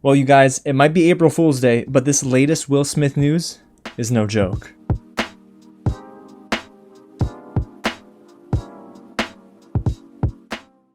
Well, you guys, it might be April Fool's Day, but this latest Will Smith news is no joke.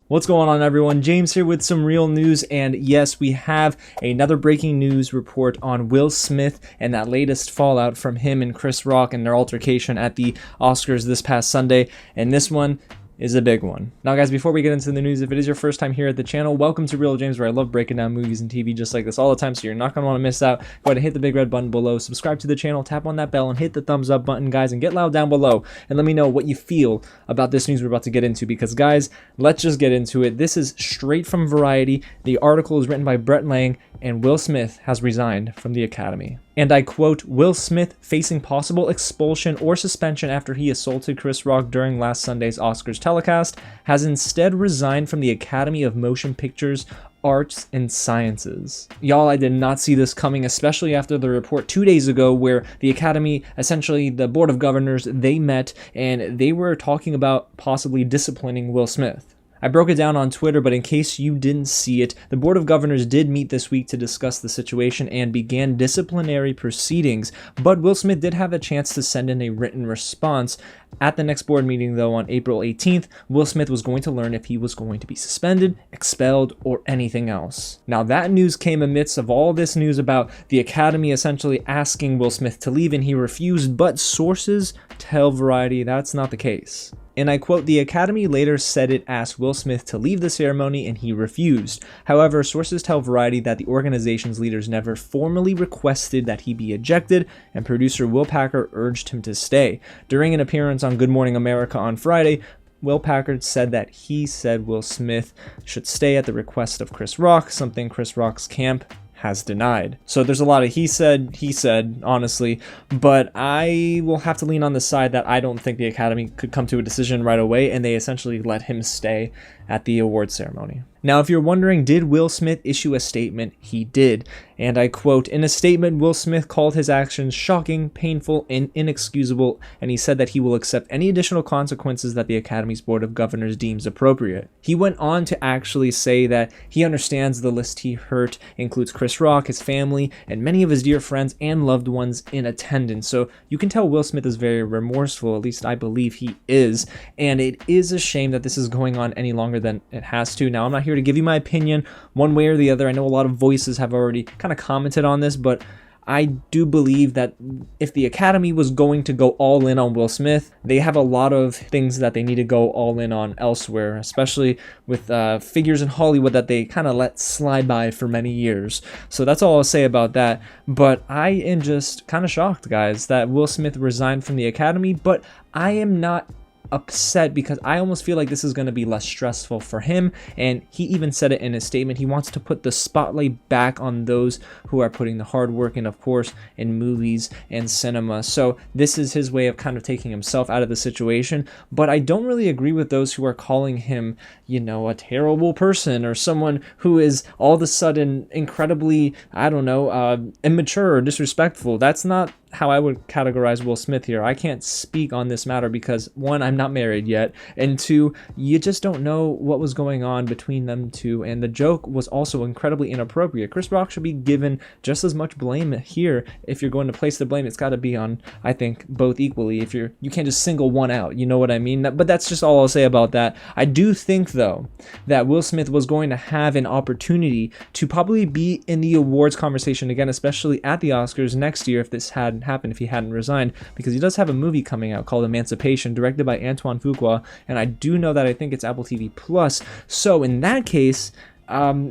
What's going on, everyone? James here with some real news, and yes, we have another breaking news report on Will Smith and that latest fallout from him and Chris Rock and their altercation at the Oscars this past Sunday, and this one is a big one. Now guys, before we get into the news, if it is your first time here at the channel, welcome to Real James, where I love breaking down movies and TV just like this all the time, so you're not going to want to miss out. Go ahead and hit the big red button below, subscribe to the channel, tap on that bell, and hit the thumbs up button, guys, and get loud down below, and let me know what you feel about this news we're about to get into, because guys, let's just get into it. This is straight from Variety. The article is written by Brett Lang, and Will Smith has resigned from the Academy. And I quote, "Will Smith, facing possible expulsion or suspension after he assaulted Chris Rock during last Sunday's Oscars telecast, has instead resigned from the Academy of Motion Pictures, Arts, and Sciences." Y'all, I did not see this coming, especially after the report 2 days ago where the Academy, essentially the Board of Governors, they met and they were talking about possibly disciplining Will Smith. I broke it down on Twitter, but in case you didn't see it, the Board of Governors did meet this week to discuss the situation and began disciplinary proceedings, but Will Smith did have a chance to send in a written response. At the next board meeting, though, on April 18th, Will Smith was going to learn if he was going to be suspended, expelled, or anything else. Now, that news came amidst of all this news about the Academy essentially asking Will Smith to leave, and he refused, but sources tell Variety that's not the case. And I quote, "The Academy later said it asked Will Smith to leave the ceremony and he refused. However, sources tell Variety that the organization's leaders never formally requested that he be ejected, and producer Will Packer urged him to stay. During an appearance on Good Morning America on Friday, Will Packard said that he said Will Smith should stay at the request of Chris Rock, something Chris Rock's camp has denied." So there's a lot of he said, honestly, but I will have to lean on the side that I don't think the Academy could come to a decision right away, and they essentially let him stay at the award ceremony. Now, if you're wondering, did Will Smith issue a statement? He did. And I quote, "In a statement, Will Smith called his actions shocking, painful, and inexcusable, and he said that he will accept any additional consequences that the Academy's Board of Governors deems appropriate." He went on to actually say that he understands the list he hurt includes Chris Rock, his family, and many of his dear friends and loved ones in attendance. So you can tell Will Smith is very remorseful, at least I believe he is, and it is a shame that this is going on any longer than it has to. Now, I'm not here to give you my opinion one way or the other. I know a lot of voices have already kind of commented on this, but I do believe that if the Academy was going to go all in on Will Smith, they have a lot of things that they need to go all in on elsewhere, especially with figures in Hollywood that they kind of let slide by for many years. So that's all I'll say about that. But I am just kind of shocked, guys, that Will Smith resigned from the Academy, but I am not upset because I almost feel like this is going to be less stressful for him, and he even said it in his statement. He wants to put the spotlight back on those who are putting the hard work in, of course, in movies and cinema. So this is his way of kind of taking himself out of the situation, but I don't really agree with those who are calling him, you know, a terrible person or someone who is all of a sudden incredibly, I don't know, immature or disrespectful. That's not how I would categorize Will Smith here. I can't speak on this matter because, one, I'm not married yet, and two, you just don't know what was going on between them two, and the joke was also incredibly inappropriate. Chris Rock should be given just as much blame here. If you're going to place the blame, it's got to be on, I think, both equally. If you can't just single one out, you know what I mean? But that's just all I'll say about that. I do think, though, that Will Smith was going to have an opportunity to probably be in the awards conversation again, especially at the Oscars next year if this hadn't happened, if he hadn't resigned, because he does have a movie coming out called Emancipation, directed by Antoine Fuqua, and I do know that I think it's Apple TV Plus. So in that case,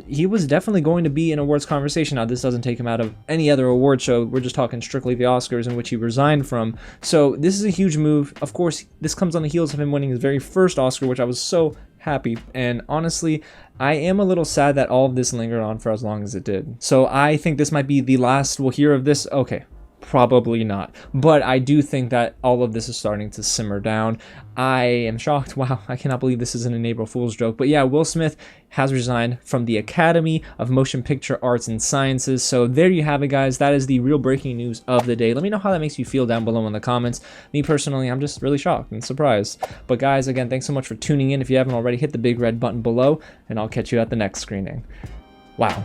he was definitely going to be in awards conversation. Now, this doesn't take him out of any other award show. We're just talking strictly the Oscars, in which he resigned from. So this is a huge move. Of course, this comes on the heels of him winning his very first Oscar, which I was so happy. And honestly, I am a little sad that all of this lingered on for as long as it did. So I think this might be the last we'll hear of this. Okay, probably not, but I do think that all of this is starting to simmer down. I am shocked. Wow, I cannot believe this isn't an April Fool's joke. But yeah, Will Smith has resigned from the Academy of Motion Picture Arts and Sciences. So there you have it, guys. That is the real breaking news of the day. Let me know how that makes you feel down below in the comments. Me personally, I'm just really shocked and surprised. But guys, again, thanks so much for tuning in. If you haven't already, hit the big red button below, and I'll catch you at the next screening. Wow.